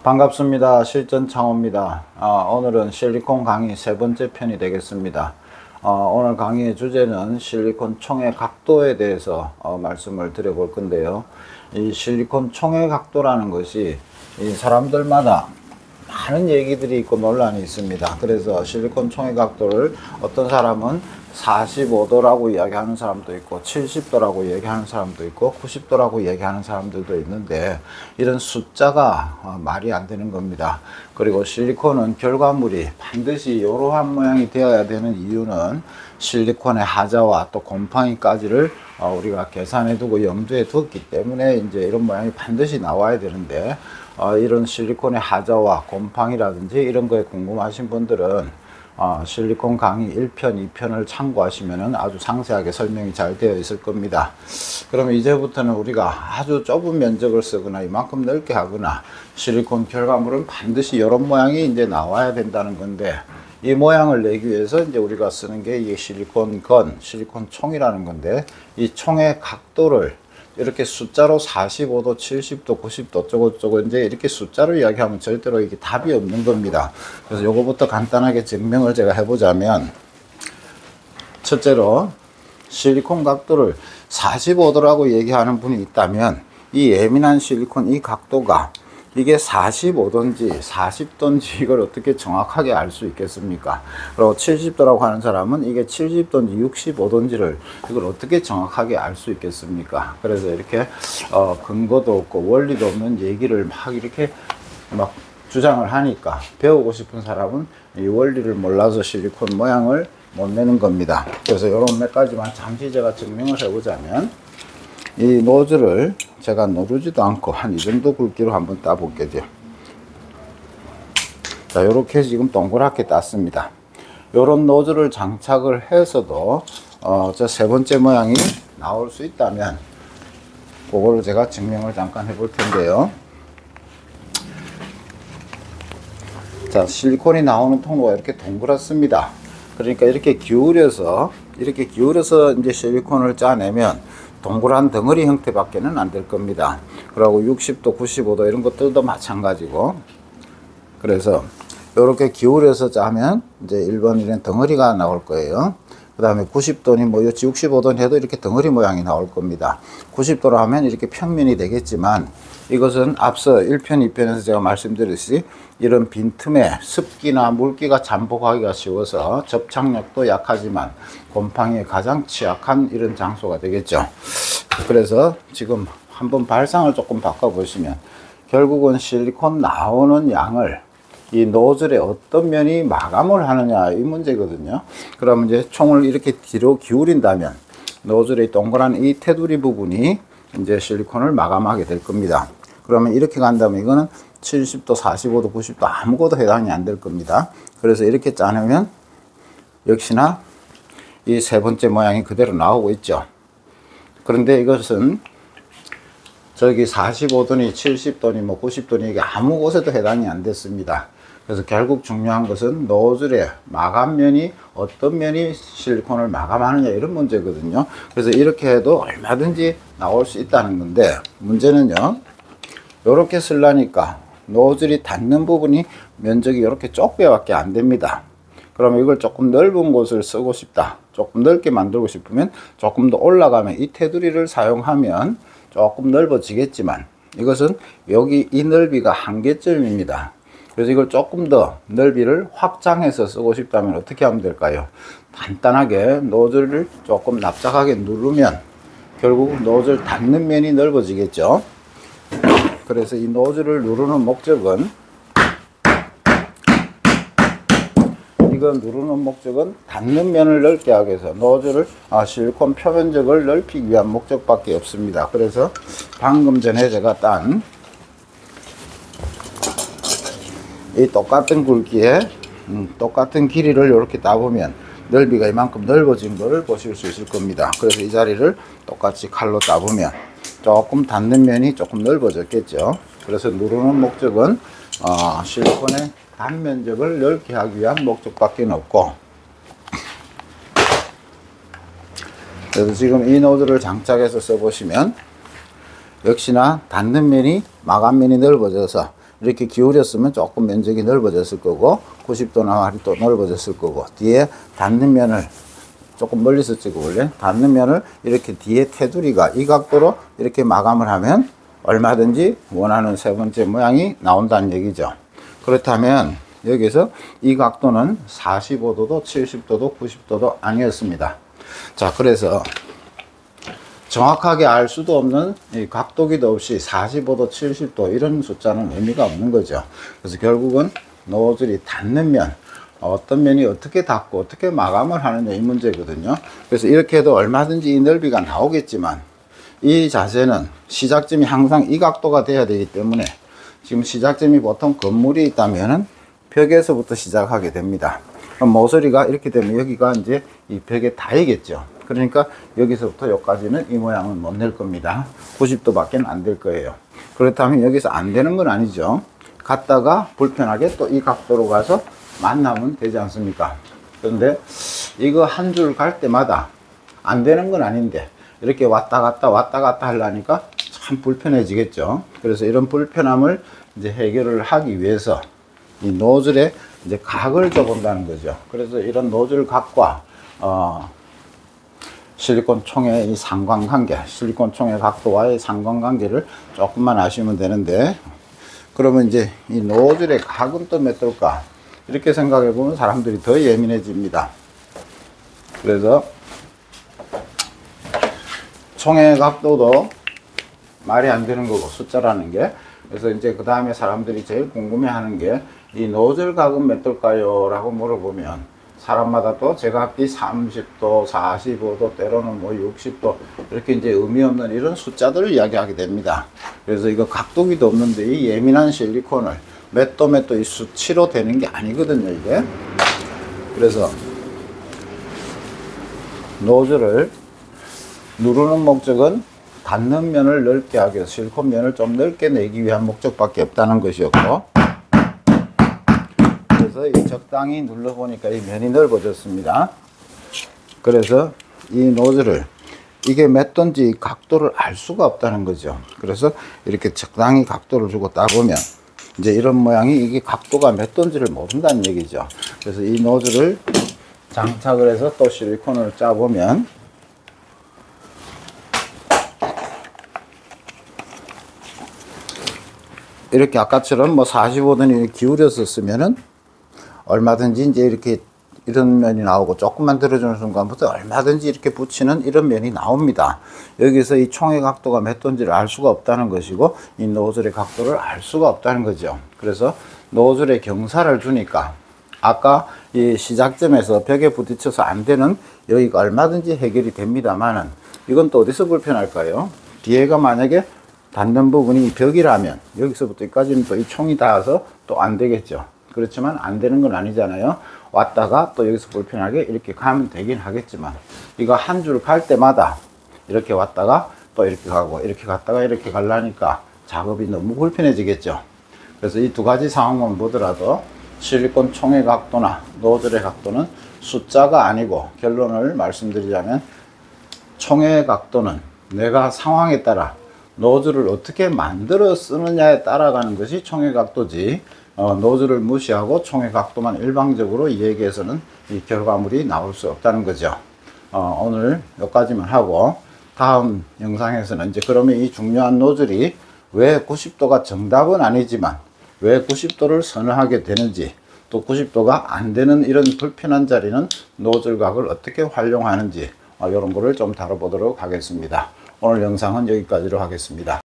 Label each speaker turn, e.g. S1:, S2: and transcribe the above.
S1: 반갑습니다. 실전창호입니다. 오늘은 실리콘 강의 세 번째 편이 되겠습니다. 오늘 강의의 주제는 실리콘 총의 각도에 대해서 말씀을 드려볼 건데요. 이 실리콘 총의 각도라는 것이 이 사람들마다 많은 얘기들이 있고 논란이 있습니다. 그래서 실리콘 총의 각도를 어떤 사람은 45도라고 이야기하는 사람도 있고 70도라고 얘기하는 사람도 있고 90도라고 얘기하는 사람들도 있는데, 이런 숫자가 말이 안 되는 겁니다. 그리고 실리콘은 결과물이 반드시 이러한 모양이 되어야 되는 이유는 실리콘의 하자와 또 곰팡이까지를 우리가 계산해 두고 염두에 두었기 때문에 이제 이런 모양이 반드시 나와야 되는데, 이런 실리콘의 하자와 곰팡이라든지 이런 거에 궁금하신 분들은 실리콘 강의 1편, 2편을 참고하시면 아주 상세하게 설명이 잘 되어 있을 겁니다. 그러면 이제부터는 우리가 아주 좁은 면적을 쓰거나 이만큼 넓게 하거나 실리콘 결과물은 반드시 이런 모양이 이제 나와야 된다는 건데, 이 모양을 내기 위해서 이제 우리가 쓰는 게 이 실리콘 건, 실리콘 총이라는 건데, 이 총의 각도를 이렇게 숫자로 45도, 70도, 90도 어쩌고저쩌고 이제 이렇게 숫자로 이야기하면 절대로 이게 답이 없는 겁니다. 그래서 요거부터 간단하게 증명을 제가 해보자면, 첫째로 실리콘 각도를 45도라고 얘기하는 분이 있다면 이 예민한 실리콘 이 각도가 이게 45도인지 40도인지 이걸 어떻게 정확하게 알 수 있겠습니까? 그리고 70도라고 하는 사람은 이게 70도인지 65도인지를 이걸 어떻게 정확하게 알 수 있겠습니까? 그래서 이렇게 근거도 없고 원리도 없는 얘기를 막 이렇게 막 주장을 하니까 배우고 싶은 사람은 이 원리를 몰라서 실리콘 모양을 못 내는 겁니다. 그래서 이런 몇 가지만 잠시 제가 증명을 해보자면, 이 노즐을 제가 누르지도 않고 한 이 정도 굵기로 한번 따볼게요. 자, 요렇게 지금 동그랗게 땄습니다. 요런 노즐을 장착을 해서도 저 세 번째 모양이 나올 수 있다면 그거를 제가 증명을 잠깐 해볼 텐데요. 자, 실리콘이 나오는 통로가 이렇게 동그랗습니다. 그러니까 이렇게 기울여서 이제 실리콘을 짜내면 동그란 덩어리 형태밖에는 안 될 겁니다. 그리고 60도, 95도 이런 것들도 마찬가지고, 그래서 이렇게 기울여서 짜면 이제 1번 이런 덩어리가 나올 거예요. 그 다음에 90도니 뭐 65도니 해도 이렇게 덩어리 모양이 나올 겁니다. 90도로 하면 이렇게 평면이 되겠지만, 이것은 앞서 1편, 2편에서 제가 말씀드렸듯이 이런 빈틈에 습기나 물기가 잠복하기가 쉬워서 접착력도 약하지만 곰팡이에 가장 취약한 이런 장소가 되겠죠. 그래서 지금 한번 발상을 조금 바꿔보시면 결국은 실리콘 나오는 양을 이 노즐의 어떤 면이 마감을 하느냐 이 문제거든요. 그러면 이제 총을 이렇게 뒤로 기울인다면 노즐의 동그란 이 테두리 부분이 이제 실리콘을 마감하게 될 겁니다. 그러면 이렇게 간다면 이거는 70도, 45도, 90도 아무것도 해당이 안 될 겁니다. 그래서 이렇게 짜내면 역시나 이 세 번째 모양이 그대로 나오고 있죠. 그런데 이것은 저기 45도니 70도니 뭐 90도니 이게 아무 곳에도 해당이 안 됐습니다. 그래서 결국 중요한 것은 노즐의 마감면이 어떤 면이 실리콘을 마감하느냐 이런 문제거든요. 그래서 이렇게 해도 얼마든지 나올 수 있다는 건데, 문제는요, 이렇게 쓰려니까 노즐이 닿는 부분이 면적이 이렇게 좁게밖에 안 됩니다. 그러면 이걸 조금 넓은 곳을 쓰고 싶다, 조금 넓게 만들고 싶으면 조금 더 올라가면 이 테두리를 사용하면 조금 넓어지겠지만, 이것은 여기 이 넓이가 한계점입니다. 그래서 이걸 조금 더 넓이를 확장해서 쓰고 싶다면 어떻게 하면 될까요? 간단하게 노즐을 조금 납작하게 누르면 결국 노즐 닿는 면이 넓어지겠죠. 그래서 이 노즐을 누르는 목적은, 닿는 면을 넓게 하기 위해서 노즐을 실리콘 표면적을 넓히기 위한 목적밖에 없습니다. 그래서 방금 전에 제가 딴 이 똑같은 굵기에 똑같은 길이를 이렇게 따보면 넓이가 이만큼 넓어진 것을 보실 수 있을 겁니다. 그래서 이 자리를 똑같이 칼로 따보면 조금 닿는 면이 조금 넓어졌겠죠. 그래서 누르는 목적은 실리콘의 단면적을 넓게 하기 위한 목적밖에 없고, 그래서 지금 이 노즐을 장착해서 써보시면 역시나 닿는 면이 마감면이 넓어져서 이렇게 기울였으면 조금 면적이 넓어졌을 거고 90도 나와리 또 넓어졌을 거고 뒤에 닿는 면을 조금 멀리서 찍어볼래? 닿는 면을 이렇게 뒤에 테두리가 이 각도로 이렇게 마감을 하면 얼마든지 원하는 세 번째 모양이 나온다는 얘기죠. 그렇다면 여기서 이 각도는 45도도 70도도 90도도 아니었습니다. 자, 그래서 정확하게 알 수도 없는 이 각도기도 없이 45도 70도 이런 숫자는 의미가 없는 거죠. 그래서 결국은 노즐이 닿는 면, 어떤 면이 어떻게 닿고 어떻게 마감을 하느냐 이 문제거든요. 그래서 이렇게 해도 얼마든지 이 넓이가 나오겠지만 이 자세는 시작점이 항상 이 각도가 돼야 되기 때문에 지금 시작점이 보통 건물이 있다면은 벽에서부터 시작하게 됩니다. 그럼 모서리가 이렇게 되면 여기가 이제 이 벽에 닿이겠죠. 그러니까 여기서부터 여기까지는 이 모양은 못 낼 겁니다. 90도 밖에 안 될 거예요. 그렇다면 여기서 안 되는 건 아니죠. 갔다가 불편하게 또 이 각도로 가서 만나면 되지 않습니까? 그런데 이거 한 줄 갈 때마다 안 되는 건 아닌데 이렇게 왔다 갔다 하려니까 참 불편해지겠죠. 그래서 이런 불편함을 이제 해결을 하기 위해서 이 노즐에 이제 각을 줘본다는 거죠. 그래서 이런 노즐 각과 실리콘 총의 이 상관관계, 실리콘 총의 각도와의 상관관계를 조금만 아시면 되는데, 그러면 이제 이 노즐의 각은 또 몇 도일까? 이렇게 생각해 보면 사람들이 더 예민해집니다. 그래서 총의 각도도 말이 안 되는 거고, 숫자라는 게. 그래서 이제 그 다음에 사람들이 제일 궁금해 하는 게 이 노즐 각은 몇 도일까요? 라고 물어보면 사람마다 또 제각기 30도, 45도, 때로는 뭐 60도 이렇게 이제 의미 없는 이런 숫자들을 이야기하게 됩니다. 그래서 이거 각도기도 없는데 이 예민한 실리콘을 몇 도 이 수치로 되는 게 아니거든요, 이게. 그래서 노즐을 누르는 목적은 닿는 면을 넓게 하기 위해서 실리콘 면을 좀 넓게 내기 위한 목적밖에 없다는 것이었고, 그래서 이 적당히 눌러보니까 이 면이 넓어졌습니다. 그래서 이 노즐을 이게 몇 도인지 각도를 알 수가 없다는 거죠. 그래서 이렇게 적당히 각도를 주고 따보면 이제 이런 모양이 이게 각도가 몇 도인지를 모른다는 얘기죠. 그래서 이 노즐을 장착을 해서 또 실리콘을 짜보면 이렇게 아까처럼 뭐 45도니 기울여서 쓰면은 얼마든지 이제 이렇게 이런 면이 나오고 조금만 들어주는 순간부터 얼마든지 이렇게 붙이는 이런 면이 나옵니다. 여기서 이 총의 각도가 몇 도인지를 알 수가 없다는 것이고 이 노즐의 각도를 알 수가 없다는 거죠. 그래서 노즐에 경사를 주니까 아까 이 시작점에서 벽에 부딪혀서 안 되는 여기가 얼마든지 해결이 됩니다만은 이건 또 어디서 불편할까요? 뒤에가 만약에 닿는 부분이 벽이라면 여기서부터 여기까지는 또 이 총이 닿아서 또 안 되겠죠. 그렇지만 안 되는 건 아니잖아요. 왔다가 또 여기서 불편하게 이렇게 가면 되긴 하겠지만 이거 한 줄 갈 때마다 이렇게 왔다가 또 이렇게 가고 이렇게 갔다가 이렇게 가려니까 작업이 너무 불편해지겠죠. 그래서 이 두 가지 상황만 보더라도 실리콘 총의 각도나 노즐의 각도는 숫자가 아니고, 결론을 말씀드리자면 총의 각도는 내가 상황에 따라 노즐을 어떻게 만들어 쓰느냐에 따라가는 것이 총의 각도지, 노즐을 무시하고 총의 각도만 일방적으로 얘기해서는 이 결과물이 나올 수 없다는 거죠. 오늘 여기까지만 하고 다음 영상에서는 이제 그러면 이 중요한 노즐이 왜 90도가 정답은 아니지만 왜 90도를 선호하게 되는지, 또 90도가 안 되는 이런 불편한 자리는 노즐각을 어떻게 활용하는지 이런 거를 좀 다뤄보도록 하겠습니다. 오늘 영상은 여기까지로 하겠습니다.